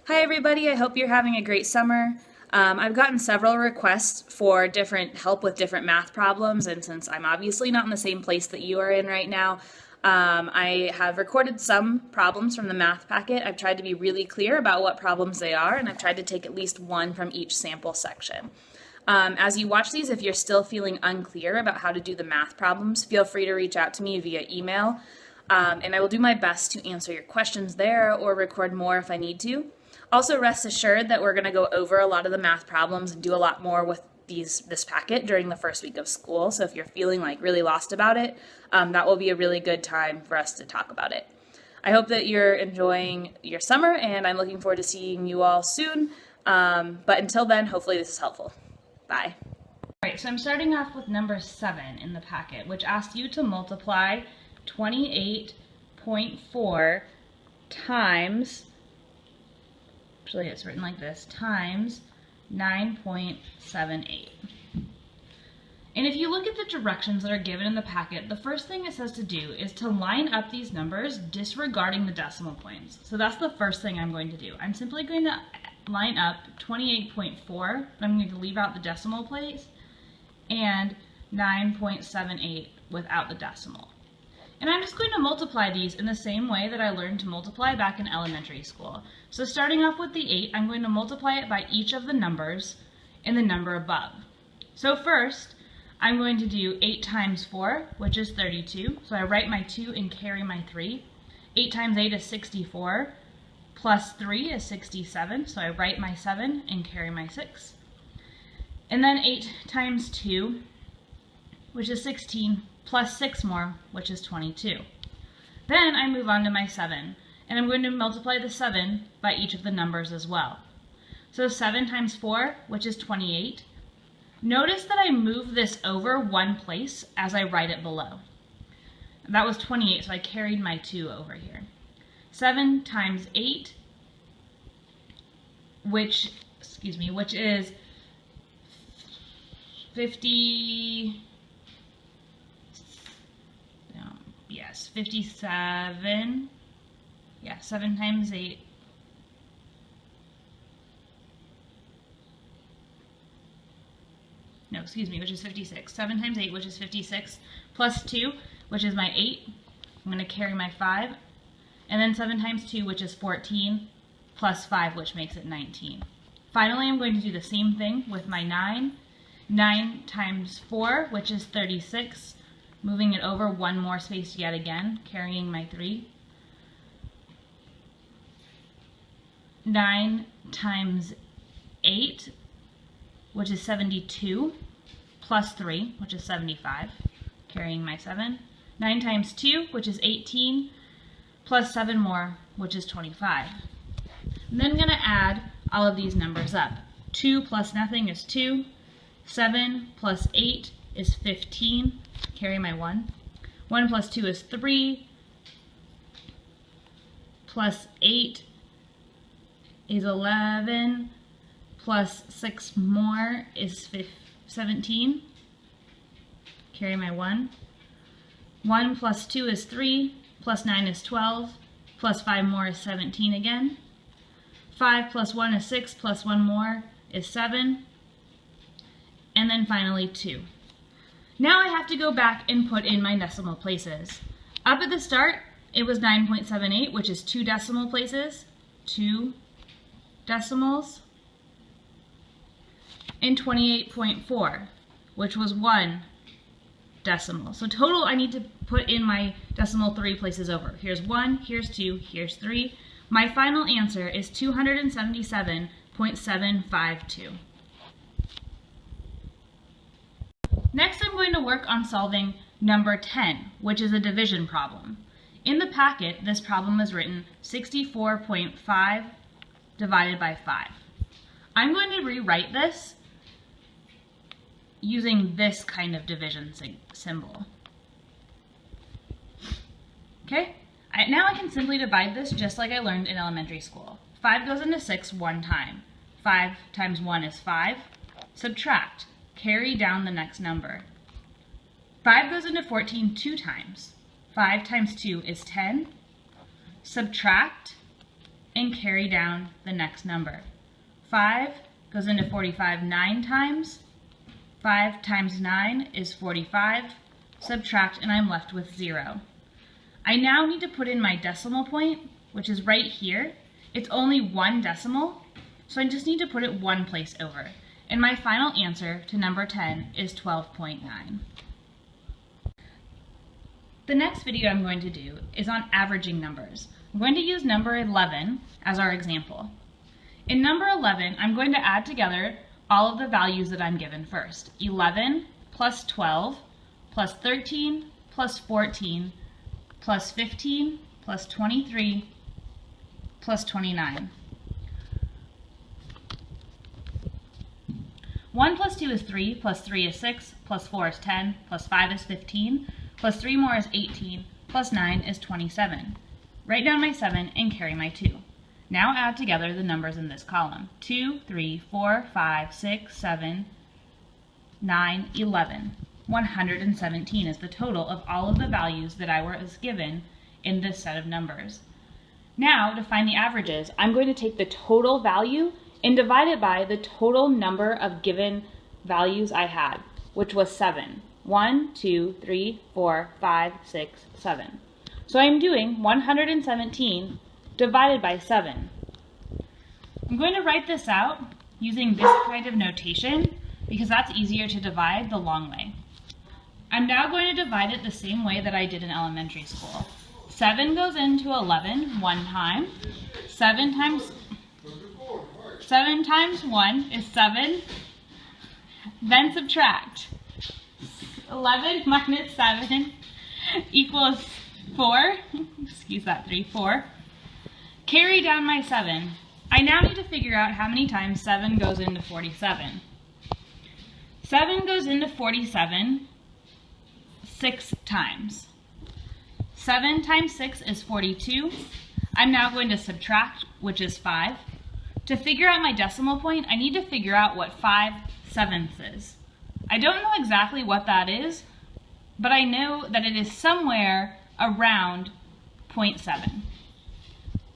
Hi everybody, I hope you're having a great summer. I've gotten several requests for different help with different math problems, and since I'm obviously not in the same place that you are in right now, I have recorded some problems from the math packet. I've tried to be really clear about what problems they are, and I've tried to take at least one from each sample section. As you watch these, if you're still feeling unclear about how to do the math problems, feel free to reach out to me via email, and I will do my best to answer your questions there or record more if I need to. Also, rest assured that we're going to go over a lot of the math problems and do a lot more with this packet during the first week of school. So if you're feeling like really lost about it, that will be a really good time for us to talk about it. I hope that you're enjoying your summer, and I'm looking forward to seeing you all soon. But until then, hopefully this is helpful. Bye. All right, so I'm starting off with number 7 in the packet, which asks you to multiply 28.4 times, actually it's written like this, times 9.78. And if you look at the directions that are given in the packet, the first thing it says to do is to line up these numbers disregarding the decimal points. So that's the first thing I'm going to do. I'm simply going to line up 28.4, I'm going to leave out the decimal place, and 9.78 without the decimal. And I'm just going to multiply these in the same way that I learned to multiply back in elementary school. So starting off with the 8, I'm going to multiply it by each of the numbers in the number above. So first, I'm going to do 8 times 4, which is 32. So I write my 2 and carry my 3. 8 times 8 is 64, plus 3 is 67. So I write my 7 and carry my 6. And then 8 times 2, which is 16, plus 6 more, which is 22. Then I move on to my 7, and I'm going to multiply the 7 by each of the numbers as well. So 7 times 4, which is 28. Notice that I move this over one place as I write it below. That was 28, so I carried my 2 over here. 7 times 8, which is 57. Yeah, 7 times 8. No, excuse me, which is 56. 7 times 8, which is 56, plus 2, which is my 8. I'm going to carry my 5. And then 7 times 2, which is 14, plus 5, which makes it 19. Finally, I'm going to do the same thing with my 9. 9 times 4, which is 36. Moving it over one more space yet again, carrying my 3. 9 times 8, which is 72, plus 3, which is 75, carrying my 7. 9 times 2, which is 18, plus 7 more, which is 25. And then I'm going to add all of these numbers up. 2 plus nothing is 2. 7 plus 8 is 15. Carry my 1. 1 plus 2 is 3. Plus 8 is 11. Plus 6 more is 17. Carry my 1. 1 plus 2 is 3. Plus 9 is 12. Plus 5 more is 17 again. 5 plus 1 is 6. Plus 1 more is 7. And then finally 2. Now I have to go back and put in my decimal places. Up at the start, it was 9.78, which is 2 decimal places, 2 decimals, and 28.4, which was 1 decimal. So total, I need to put in my decimal 3 places over. Here's 1, here's 2, here's 3. My final answer is 277.752. Next, I'm going to work on solving number 10, which is a division problem. In the packet, this problem is written 64.5 divided by 5. I'm going to rewrite this using this kind of division symbol. Okay, now I can simply divide this just like I learned in elementary school. 5 goes into 6 one time. 5 times 1 is 5. Subtract. Carry down the next number. 5 goes into 14 2 times. 5 times 2 is 10. Subtract. and carry down the next number. 5 goes into 45 9 times. 5 times 9 is 45. Subtract, and I'm left with 0. I now need to put in my decimal point, which is right here. It's only 1 decimal, so I just need to put it one place over. And my final answer to number 10 is 12.9. The next video I'm going to do is on averaging numbers. I'm going to use number 11 as our example. In number 11, I'm going to add together all of the values that I'm given first. 11 plus 12 plus 13 plus 14 plus 15 plus 23 plus 29. 1 plus 2 is 3, plus 3 is 6, plus 4 is 10, plus 5 is 15, plus 3 more is 18, plus 9 is 27. Write down my 7 and carry my 2. Now add together the numbers in this column. 2, 3, 4, 5, 6, 7, 9, 11. 117 is the total of all of the values that I was given in this set of numbers. Now, to find the averages, I'm going to take the total value and divide it by the total number of given values I had, which was 7. 1, 2, 3, 4, 5, 6, 7. So I'm doing 117 divided by 7. I'm going to write this out using this kind of notation because that's easier to divide the long way. I'm now going to divide it the same way that I did in elementary school. 7 goes into 11 one time. 7 times 1 is 7. Then subtract. 11 minus 7 equals 4. Excuse that, 3, 4. Carry down my 7. I now need to figure out how many times 7 goes into 47. 7 goes into 47 6 times. 7 times 6 is 42. I'm now going to subtract, which is 5. To figure out my decimal point, I need to figure out what 5/7 is. I don't know exactly what that is, but I know that it is somewhere around 0.7.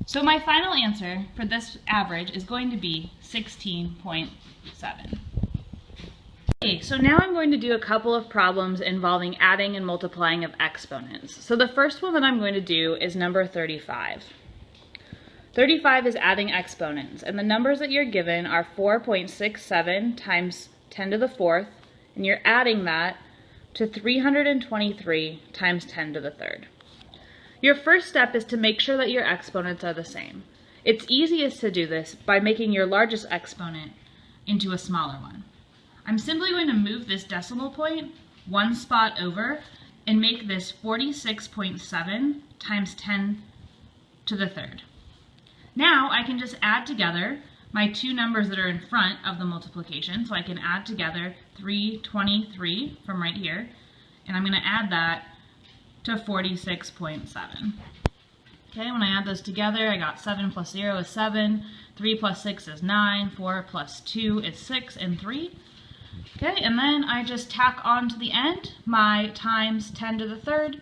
So my final answer for this average is going to be 16.7. Okay, so now I'm going to do a couple of problems involving adding and multiplying of exponents. So the first one that I'm going to do is number 35. 35 is adding exponents, and the numbers that you're given are 4.67 times 10 to the 4th, and you're adding that to 323 times 10 to the 3rd. Your first step is to make sure that your exponents are the same. It's easiest to do this by making your largest exponent into a smaller one. I'm simply going to move this decimal point one spot over and make this 46.7 times 10 to the 3rd. Now I can just add together my two numbers that are in front of the multiplication. So I can add together 323 from right here, and I'm going to add that to 46.7. Okay, when I add those together, I got 7 plus 0 is 7, 3 plus 6 is 9, 4 plus 2 is 6, and 3. Okay, and then I just tack on to the end my times 10 to the 3rd,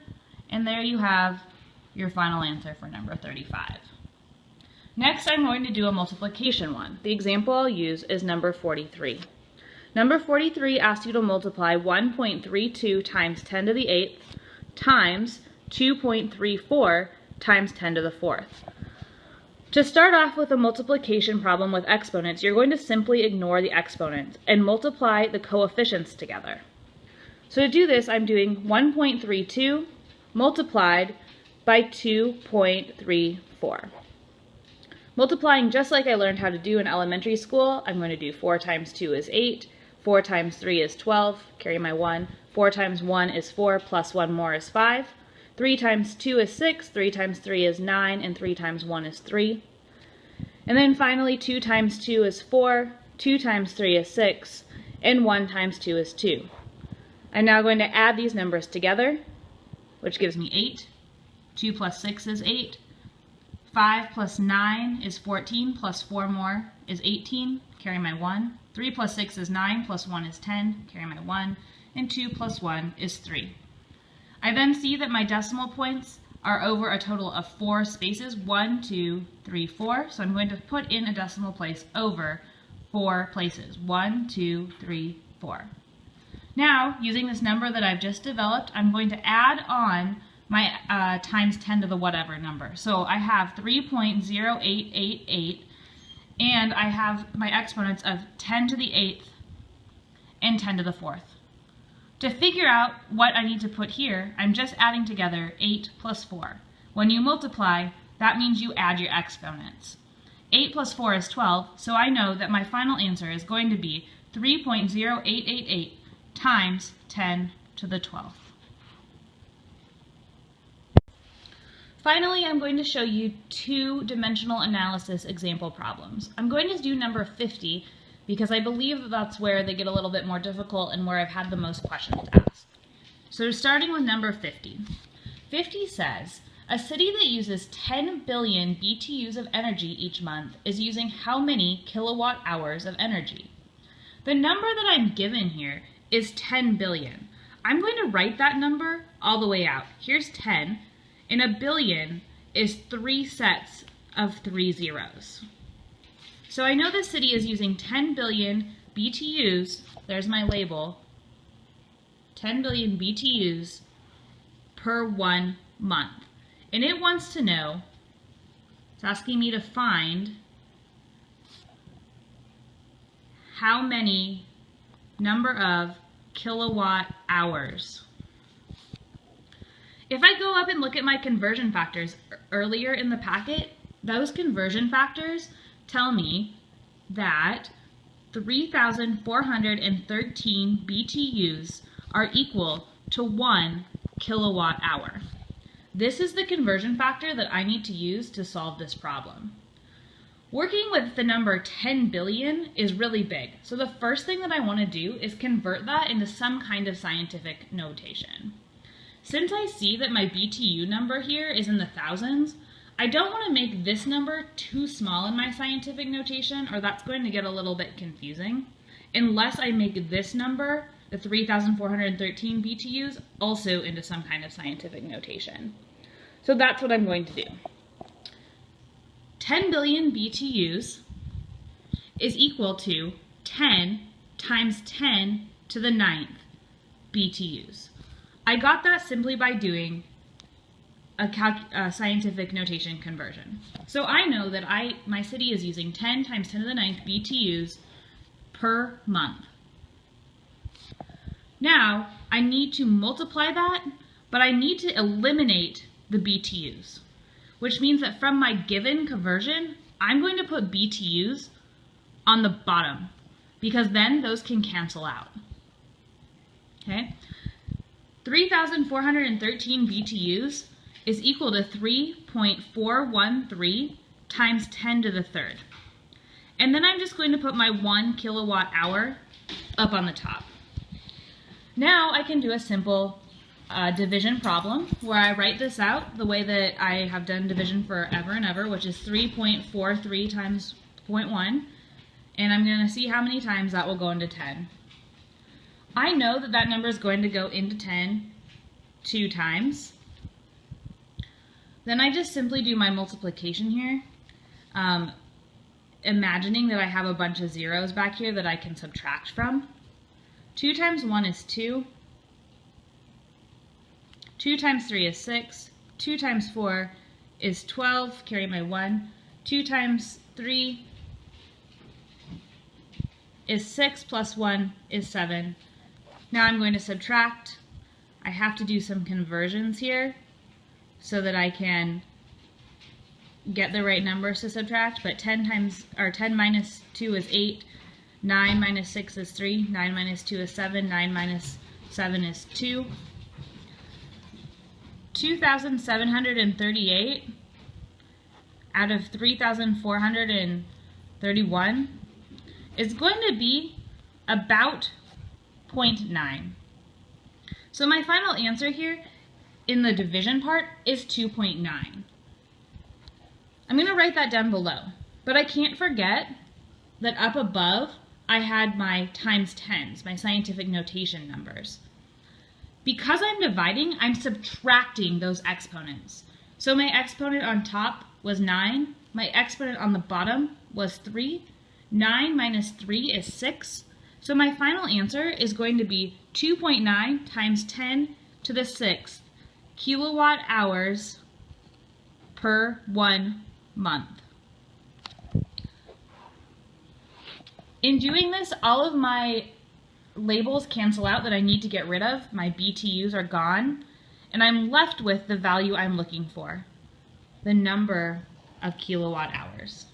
and there you have your final answer for number 35. Next, I'm going to do a multiplication one. The example I'll use is number 43. Number 43 asks you to multiply 1.32 times 10 to the 8th times 2.34 times 10 to the 4th. To start off with a multiplication problem with exponents, you're going to simply ignore the exponents and multiply the coefficients together. So to do this, I'm doing 1.32 multiplied by 2.34. Multiplying just like I learned how to do in elementary school, I'm going to do 4 times 2 is 8, 4 times 3 is 12, carry my 1, 4 times 1 is 4, plus 1 more is 5, 3 times 2 is 6, 3 times 3 is 9, and 3 times 1 is 3. And then finally 2 times 2 is 4, 2 times 3 is 6, and 1 times 2 is 2. I'm now going to add these numbers together, which gives me 8, 2 plus 6 is 8, 5 plus 9 is 14, plus 4 more is 18, carry my 1. 3 plus 6 is 9, plus 1 is 10, carry my 1. And 2 plus 1 is 3. I then see that my decimal points are over a total of 4 spaces, 1, 2, 3, 4. So I'm going to put in a decimal place over 4 places, 1, 2, 3, 4. Now, using this number that I've just developed, I'm going to add on my times 10 to the whatever number. So I have 3.0888, and I have my exponents of 10 to the 8th and 10 to the 4th. To figure out what I need to put here, I'm just adding together 8 plus 4. When you multiply, that means you add your exponents. 8 plus 4 is 12, so I know that my final answer is going to be 3.0888 times 10 to the 12th. Finally, I'm going to show you 2-dimensional analysis example problems. I'm going to do number 50 because I believe that that's where they get a little bit more difficult and where I've had the most questions asked. So starting with number 50. 50 says, a city that uses 10 billion BTUs of energy each month is using how many kilowatt hours of energy? The number that I'm given here is 10 billion. I'm going to write that number all the way out. Here's 10, and a billion is 3 sets of 3 zeros. So I know the city is using 10 billion BTUs, there's my label, 10 billion BTUs per 1 month. And it wants to know, it's asking me to find how many number of kilowatt hours. If I go up and look at my conversion factors earlier in the packet, those conversion factors tell me that 3,413 BTUs are equal to 1 kilowatt hour. This is the conversion factor that I need to use to solve this problem. Working with the number 10 billion is really big, so the first thing that I want to do is convert that into some kind of scientific notation. Since I see that my BTU number here is in the thousands, I don't want to make this number too small in my scientific notation, or that's going to get a little bit confusing, unless I make this number, the 3,413 BTUs, also into some kind of scientific notation. So that's what I'm going to do. 10 billion BTUs is equal to 10 times 10 to the 9th BTUs. I got that simply by doing a scientific notation conversion. So I know that my city is using 10 times 10 to the 9th BTUs per month. Now, I need to multiply that, but I need to eliminate the BTUs, which means that from my given conversion, I'm going to put BTUs on the bottom, because then those can cancel out. Okay? 3,413 BTUs is equal to 3.413 times 10 to the 3rd. And then I'm just going to put my 1 kilowatt hour up on the top. Now I can do a simple division problem where I write this out the way that I have done division forever and ever, which is 3.43 times 0.1, and I'm going to see how many times that will go into 10. I know that that number is going to go into 10 2 times. Then I just simply do my multiplication here, imagining that I have a bunch of zeros back here that I can subtract from. 2 times 1 is 2. 2 times 3 is 6. 2 times 4 is 12, carry my 1. 2 times 3 is 6 plus 1 is 7. Now I'm going to subtract. I have to do some conversions here so that I can get the right numbers to subtract, but 10 minus 2 is 8, 9 minus 6 is 3, 9 minus 2 is 7, 9 minus 7 is 2. 2,738 out of 3,431 is going to be about 0.9. So my final answer here in the division part is 2.9. I'm going to write that down below, but I can't forget that up above I had my times 10s, my scientific notation numbers. Because I'm dividing, I'm subtracting those exponents. So my exponent on top was 9. My exponent on the bottom was 3. 9 minus 3 is 6. So my final answer is going to be 2.9 times 10 to the 6th kilowatt hours per 1 month. In doing this, all of my labels cancel out that I need to get rid of. My BTUs are gone, and I'm left with the value I'm looking for, the number of kilowatt hours.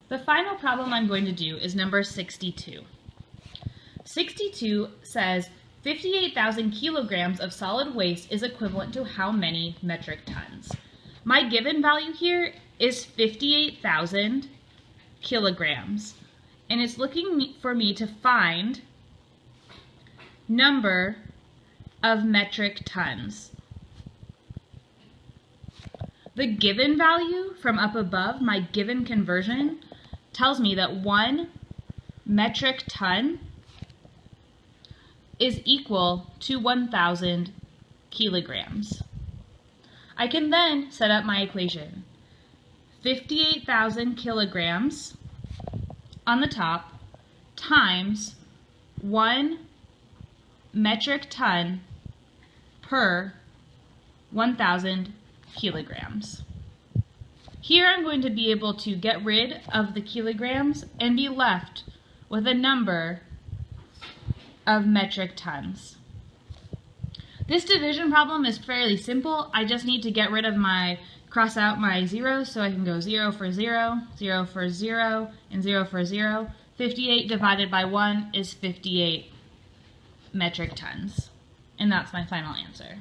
The final problem I'm going to do is number 62. 62 says 58,000 kilograms of solid waste is equivalent to how many metric tons? My given value here is 58,000 kilograms, and it's looking for me to find number of metric tons. The given value from up above, my given conversion, tells me that 1 metric ton is equal to 1,000 kilograms. I can then set up my equation. 58,000 kilograms on the top times 1 metric ton per 1,000 kilograms. Here I'm going to be able to get rid of the kilograms and be left with a number of metric tons. This division problem is fairly simple. I just need to get rid of cross out my zeros so I can go 0 for 0, 0 for 0, and 0 for 0. 58 divided by 1 is 58 metric tons. And that's my final answer.